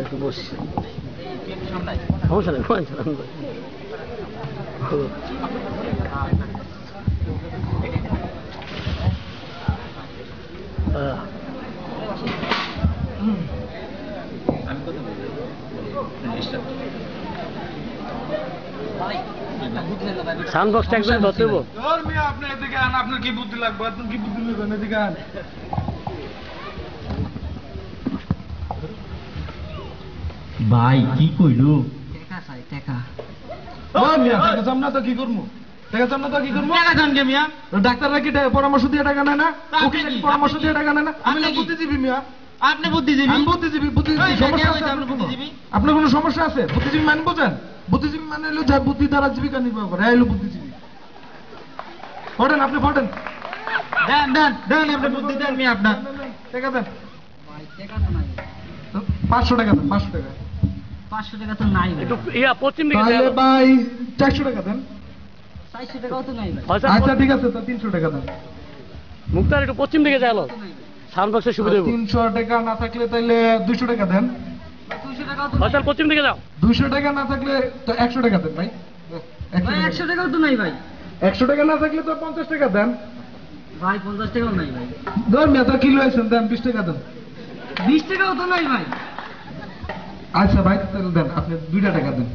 একটু বসি, সমস্যা নেই, সাউন্ড বক্সটা একদম ধরতে দেবো। আপনার এদিকে আন, আপনার কি বুদ্ধি লাগবে, আপনার কি বুদ্ধি লাগবে, এদিকে আন। ভাই কি কইলো? টাকা চাই, টাকা। টাকা চাম না তো কি করবো, টাকা চাম না তো কি করবো? ডাক্তাররা কি পরামর্শ দিয়ে টাকা নেয় না? পরামর্শ দিয়ে টাকা নেয় না? আমি বুদ্ধিজীবী মিয়া। আপনি বুদ্ধিজীবী? আমি বুদ্ধিজীবী। বুদ্ধিজীবী সমস্যা আছে আপনার কোনো? আপনার কোনো সমস্যা আছে? বুদ্ধিজীবী মানে বোঝেন? বুদ্ধিজীবী মানে হলো যার বুদ্ধি দ্বারা জীবিকা নির্বাহ করে, এই হলো বুদ্ধিজীবী। পড়েন, আপনি পড়েন। দেন দেন দেন, আপনি বুদ্ধি দেন মিয়া আপনার। টাকা দেন। ভাই টাকা তো নাই। 500 টাকা দেন, 500 টাকা। 500 টাকা তো নাই ভাই। পশ্চিম দিকে তাহলে ভাই 400 টাকা দেন। 400 টাকাও তো নাই ভাই। আচ্ছা ঠিক আছে, তো 300 টাকা দেন। মুক্তার একটু পশ্চিম দিকে যাও, সাউন্ড বক্সের সুবিধা দেবো। 300 টাকা না থাকলে তাহলে 200 টাকা দেন। 200 টাকাও তো ফয়সাল পশ্চিম দিকে যাও। 200 টাকা না থাকলে তো 100 টাকা দেন ভাই। ভাই 100 টাকাও তো নাই ভাই। 100 টাকা না থাকলে তো 50 টাকা দেন। ভাই 50 টাকাও নাই ভাই। ধর মিয়া, তো কিলো আছেন, দেন 20 টাকা দেন। 20 টাকাও তো নাই ভাই। আচ্ছা ভাই তাহলে দেন, আপনি 2 টাকা দেন।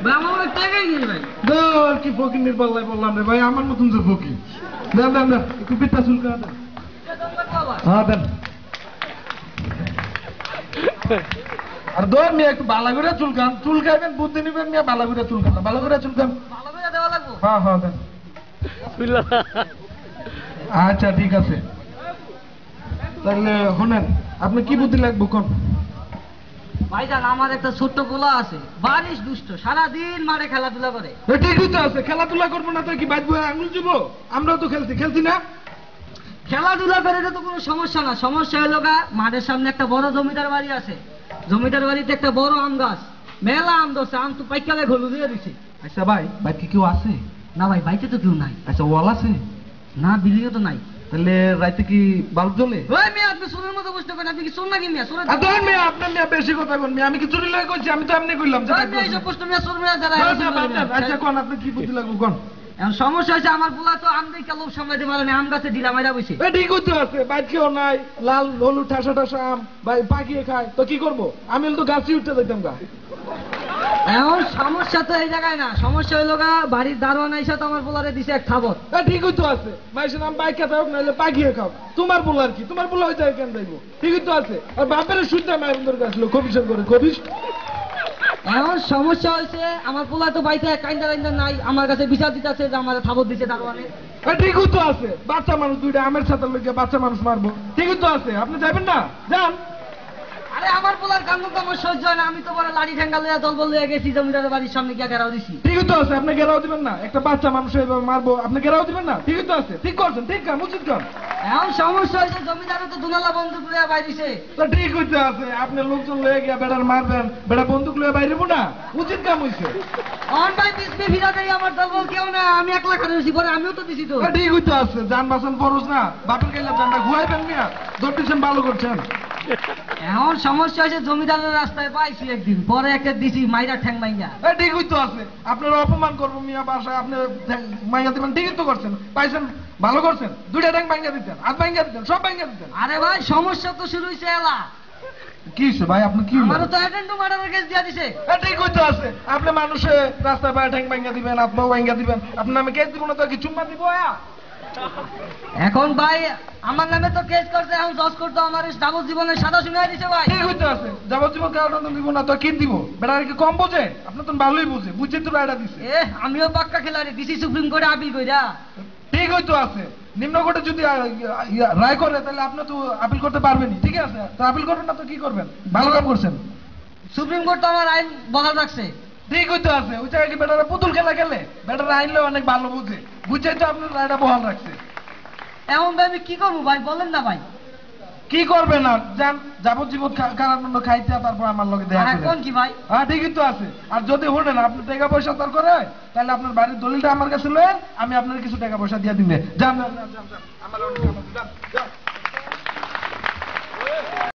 ভাই আমার কাছে টাকাই নেই ভাই। ধর কি ফকির নির্বাল্লাই বললাম রে ভাই, আমার মতন যে ফকির। দেন দেন দেন, একটু পিঠা চুলকা দেন। হ্যাঁ দেন। আর ধর মিয়া একটু বালা করে চুলকান, চুলকাইবেন, বুদ্ধি নিবেন মিয়া, বালা করে চুলকান না, বালা করে চুলকান। ভালো করে দেওয়া লাগবে। হ্যাঁ হ্যাঁ দেন। আচ্ছা ঠিক আছে, তাহলে শোনেন, আপনি কি বুদ্ধি লাগবে কোন? ভাইজান আমার একটা ছোট্ট পোলা আছে, বারিশ দুষ্ট, সারাদিন মাঠে খেলাধুলা করে। ঠিকই তো আছে, খেলাধুলা করবো না তো কি বাইর বয়ে আঙুল দিব? আমরাও তো খেলছি না? খেলাধুলা করে তো কোনো সমস্যা না, সমস্যা হলো গা মাঠের সামনে একটা বড় জমিদার বাড়ি আছে, জমিদার বাড়িতে একটা বড় আম গাছ, মেলা আম ধরছে, আম তো পাইকালে ঘলু দিয়ে দিছে। আচ্ছা ভাই, বাইর কি কেউ আছে? না ভাই, বাইকে তো কেউ নাই। আচ্ছা ওয়াল আছে? না, বিলিও তো নাই। তাহলে রাতে কি বাল্ব জ্বলে? ওই মেয়ে আপনি সোনার মতো বুঝতে পারেন, আপনি কি সোন নাকি মেয়ে? সোনার আপনার মেয়ে, আপনার মেয়ে বেশি কথা বল মেয়ে, আমি কি চুরি লাগে করছি? আমি তো এমনি করলাম। এইসব প্রশ্ন মেয়ে সোন মেয়ে যারা। আচ্ছা কোন, আপনি কি বুদ্ধি লাগবে কোন? এখন সমস্যা হয়েছে আমার পোলা তো আম দেখে লোভ সামলাইতে পারে না, আম গাছে ঢিলা মাইরা বসে। ঠিকই তো আছে, বাইর কেউ নাই, লাল হলুদ ঠাসা ঠাসা আম ভাই পাকিয়ে খায়, তো কি করবো? আমি তো গাছে উঠতে যাইতাম গা। এখন সমস্যা তো এই জায়গায় না, সমস্যা হইলো গা বাড়ির দারোয়ান আইসা তো আমার পোলারে দিছে এক থাবত। ঠিকই তো আছে, মাইসের নাম বাইক খেতে হোক নাহলে পাকিয়ে খাও, তোমার পোলার কি? তোমার পোলা হইতে কেন যাইবো? ঠিকই তো আছে। আর বাপের শুনতে মায়ের বন্ধুর কাছে কমিশন করে কবিস। এখন সমস্যা হয়েছে আমার পোলা তো বাইতে কাইন্দা কাইন্দা নাই, আমার কাছে বিচার দিতে আছে যে আমার থাবত দিছে দারোয়ানে। ঠিকই তো আছে, বাচ্চা মানুষ দুইটা আমের সাথে লেগে বাচ্চা মানুষ মারবো, ঠিকই তো আছে। আপনি যাবেন না? যান। আরে আমার পোলার কান্দ তো আমার সহ্য হয় না, আমি তো বড় লাড়ি ঠেঙ্গা লইয়া দলবল লইয়া গেছি জমিদারের বাড়ির সামনে গিয়া ঘেরাও দিছি। ঠিকই তো আছে, আপনি ঘেরাও দিবেন না? একটা বাচ্চা মানুষ এইভাবে মারবো, আপনি ঘেরাও দিবেন না? ঠিকই তো আছে, ঠিক করছেন, ঠিক কাম, উচিত কাম। এখন সমস্যা হয়েছে জমিদারে তো দুনালা বন্দুক লইয়া বাইরিছে। তো ঠিক হইতে আছে, আপনি লোকজন লয়ে গিয়া বেড়ার মারবেন, বেড়া বন্দুক লয়ে বাইরে না, উচিত কাম হইছে। অন ভাই বিসমি ফিরা দেই, আমার দলবল কেউ না, আমি একলা করে দিছি, পরে আমিও তো দিছি তো। ঠিক হইতে আছে, যান বাঁচান ফরজ না, বাপের গেলে জানটা ঘুয়াইবেন মিয়া, ধরতেছেন ভালো করছেন। এখন সমস্যা হয়েছে জমিদারের রাস্তায় পাইছি একদিন, পরে একটা দিছি মাইরা ঠ্যাং মাইরা। ঠিক হইতে আছে, আপনারা অপমান করবো মিয়া বাসায়, আপনি মাইয়া দিবেন, ঠিকই তো করছেন, পাইছেন, ভালো করছেন। 2টা ট্যাং ভাঙ্গা দিতেন, হাত ভাঙ্গা দিতেন, সব ভাঙ্গা দিতেন। আরে ভাই সমস্যা তো শুরু হয়েছে এলা। কি হইছে ভাই, আপনি কি? আমারও তো অ্যাটেন্ড টু মার্ডারের কেস দিয়া দিছে। ঠিক হইতে আছে, আপনি মানুষে রাস্তায় পায়ে ঠ্যাং ভাঙ্গা দিবেন, আপনিও ভাঙ্গা দিবেন, আপনার নামে কেস দিব না তো কি চুম্মা দিব? এখন ভাই আমার নামে তো কেস করছে, এখন জজ করতে আমার যাবজ্জীবনের সাদা শুনিয়ে দিছে ভাই। ঠিক হইতে আছে, যাবজ্জীবন কারাদণ্ড দিব না তো কি দিব? বেটা কি কম বোঝে? আপনি তো ভালোই বুঝে, বুঝে তো রায়টা দিছে। আমিও পাক্কা খেলাড়ি, দিছি সুপ্রিম কোর্টে আপিল কইরা। ঠিক হইতে আছে, নিম্ন কোর্টে যদি রায় করে তাহলে আপনি তো আপিল করতে পারবেনই, ঠিক আছে? তো আপিল করবেন না তো কি করবেন? ভালো কাম করছেন। সুপ্রিম কোর্ট তো আমার আইন বহাল রাখছে। ঠিক হইতে আছে, ওই জায়গায় কি বেটারা পুতুল খেলা খেলে? বেটারা আইনলে অনেক ভালো বুঝে, বুঝেই তো আপনার রায়টা বহাল রাখছে। এমন ভাই আমি কি করবো ভাই, বলেন না ভাই। কি করবেন আর, যান যাবজ্জীবন কারাদণ্ড খাইতে, তারপর আমার লগে দেখা করেন। কোন কি ভাই? হ্যাঁ ঠিকই তো আছে। আর যদি হোটেন আপনি টাকা পয়সা তার করে, তাহলে আপনার বাড়ির দলিলটা আমার কাছে লয়েন, আমি আপনার কিছু টাকা পয়সা দিয়ে দিন। যান যান যান যান, আমার লগে যান।